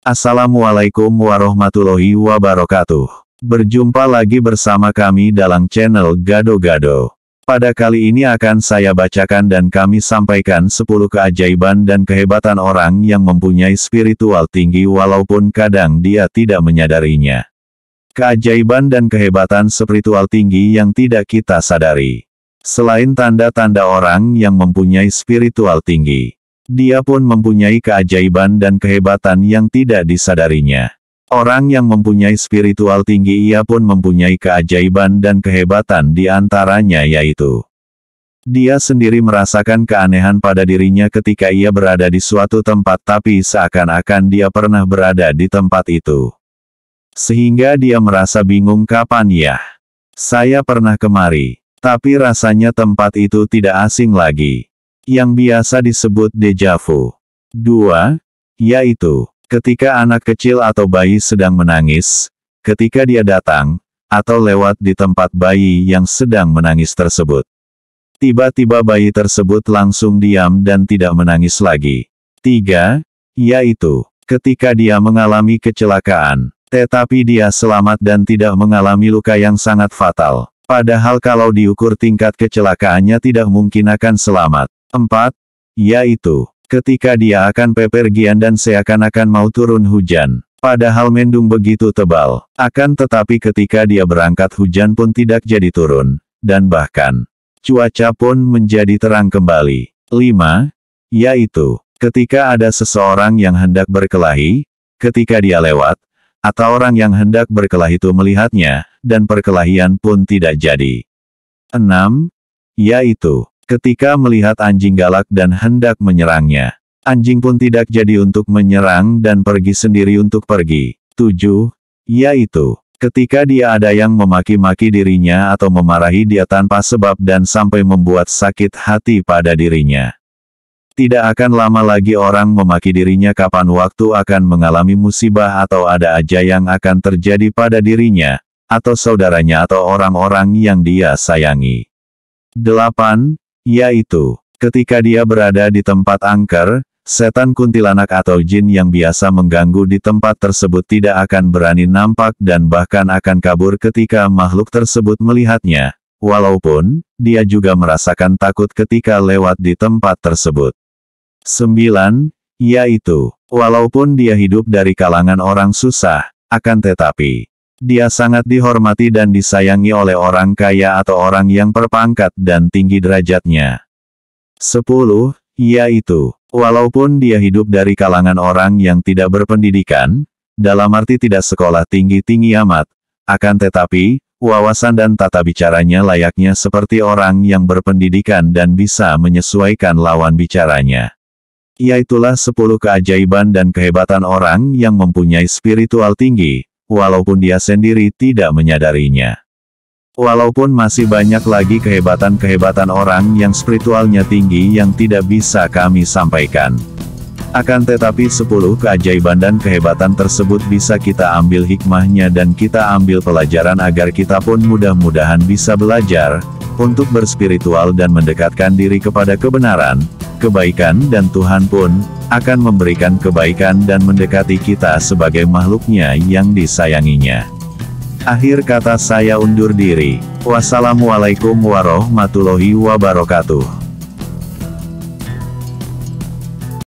Assalamualaikum warahmatullahi wabarakatuh. Berjumpa lagi bersama kami dalam channel Gado-Gado. Pada kali ini akan saya bacakan dan kami sampaikan 10 keajaiban dan kehebatan orang yang mempunyai spiritual tinggi walaupun kadang dia tidak menyadarinya. Keajaiban dan kehebatan spiritual tinggi yang tidak kita sadari. Selain tanda-tanda orang yang mempunyai spiritual tinggi, dia pun mempunyai keajaiban dan kehebatan yang tidak disadarinya. Orang yang mempunyai spiritual tinggi ia pun mempunyai keajaiban dan kehebatan di antaranya yaitu dia sendiri merasakan keanehan pada dirinya ketika ia berada di suatu tempat tapi seakan-akan dia pernah berada di tempat itu. Sehingga dia merasa bingung kapan ya saya pernah kemari. Tapi rasanya tempat itu tidak asing lagi. Yang biasa disebut deja vu. 2. Yaitu, ketika anak kecil atau bayi sedang menangis, ketika dia datang, atau lewat di tempat bayi yang sedang menangis tersebut. Tiba-tiba bayi tersebut langsung diam dan tidak menangis lagi. 3. Yaitu, ketika dia mengalami kecelakaan, tetapi dia selamat dan tidak mengalami luka yang sangat fatal. Padahal kalau diukur tingkat kecelakaannya tidak mungkin akan selamat. 4. Yaitu, ketika dia akan bepergian dan seakan-akan mau turun hujan. Padahal mendung begitu tebal. Akan tetapi ketika dia berangkat hujan pun tidak jadi turun. Dan bahkan, cuaca pun menjadi terang kembali. 5. Yaitu, ketika ada seseorang yang hendak berkelahi, ketika dia lewat, atau orang yang hendak berkelahi itu melihatnya, dan perkelahian pun tidak jadi. 6. Yaitu, ketika melihat anjing galak dan hendak menyerangnya. Anjing pun tidak jadi untuk menyerang dan pergi sendiri untuk pergi. 7. Yaitu, ketika dia ada yang memaki-maki dirinya atau memarahi dia tanpa sebab dan sampai membuat sakit hati pada dirinya. Tidak akan lama lagi orang memaki dirinya kapan waktu akan mengalami musibah atau ada aja yang akan terjadi pada dirinya, atau saudaranya atau orang-orang yang dia sayangi. 8. Yaitu, ketika dia berada di tempat angker, setan kuntilanak atau jin yang biasa mengganggu di tempat tersebut tidak akan berani nampak dan bahkan akan kabur ketika makhluk tersebut melihatnya, walaupun dia juga merasakan takut ketika lewat di tempat tersebut. 9. Yaitu, walaupun dia hidup dari kalangan orang susah, akan tetapi, dia sangat dihormati dan disayangi oleh orang kaya atau orang yang berpangkat dan tinggi derajatnya. 10. Yaitu, walaupun dia hidup dari kalangan orang yang tidak berpendidikan, dalam arti tidak sekolah tinggi-tinggi amat, akan tetapi, wawasan dan tata bicaranya layaknya seperti orang yang berpendidikan dan bisa menyesuaikan lawan bicaranya. Iaitulah 10 keajaiban dan kehebatan orang yang mempunyai spiritual tinggi, walaupun dia sendiri tidak menyadarinya. Walaupun masih banyak lagi kehebatan-kehebatan orang yang spiritualnya tinggi yang tidak bisa kami sampaikan. Akan tetapi 10 keajaiban dan kehebatan tersebut bisa kita ambil hikmahnya dan kita ambil pelajaran agar kita pun mudah-mudahan bisa belajar, untuk berspiritual dan mendekatkan diri kepada kebenaran, kebaikan dan Tuhan pun akan memberikan kebaikan dan mendekati kita sebagai makhluknya yang disayanginya. Akhir kata saya undur diri. Wassalamualaikum warahmatullahi wabarakatuh.